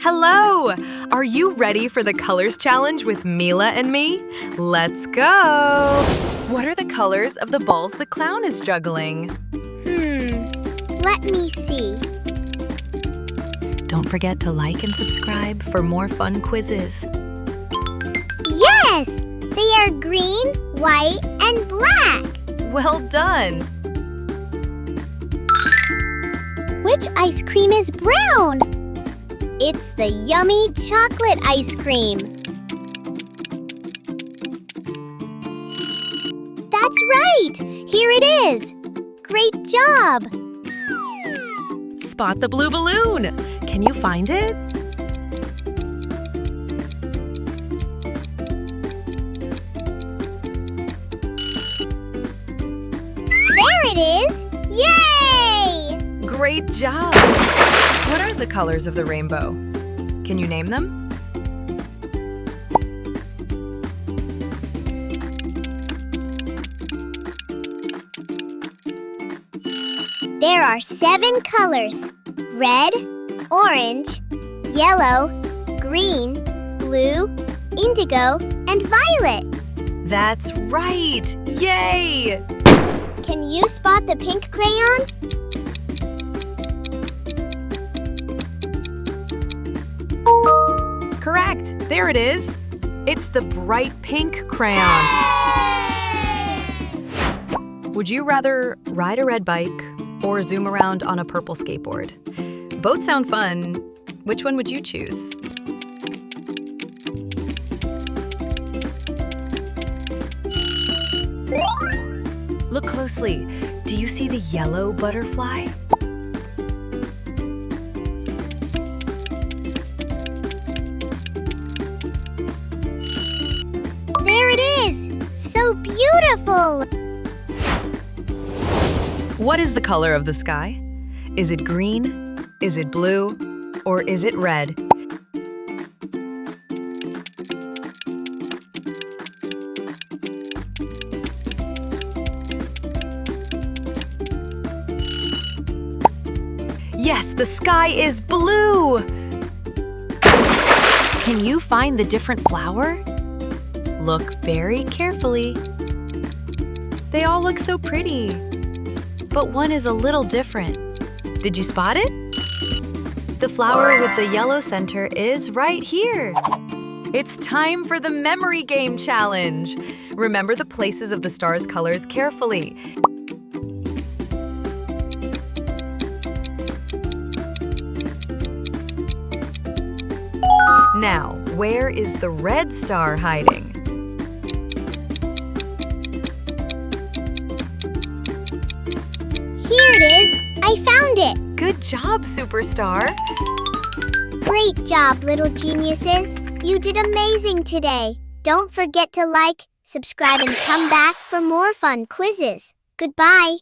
Hello! Are you ready for the colors challenge with Mila and me? Let's go! What are the colors of the balls the clown is juggling? Let me see. Don't forget to like and subscribe for more fun quizzes. Yes! They are green, white, and black. Well done! Which ice cream is brown? It's the yummy chocolate ice cream. That's right! Here it is! Great job! Spot the blue balloon! Can you find it? There it is! Yay! Great job! What are the colors of the rainbow? Can you name them? There are 7 colors: red, orange, yellow, green, blue, indigo, and violet. That's right! Yay! Can you spot the pink crayon? Correct! There it is! It's the bright pink crayon. Would you rather ride a red bike or zoom around on a purple skateboard? Both sound fun. Which one would you choose? Look closely. Do you see the yellow butterfly? There it is! So beautiful! What is the color of the sky? Is it green? Is it blue? Or is it red? Yes, the sky is blue! Can you find the different flower? Look very carefully. They all look so pretty, but one is a little different. Did you spot it? The flower with the yellow center is right here. It's time for the memory game challenge. Remember the places of the star's colors carefully. Now, where is the red star hiding? Here it is! I found it! Good job, superstar! Great job, little geniuses! You did amazing today! Don't forget to like, subscribe, and come back for more fun quizzes. Goodbye!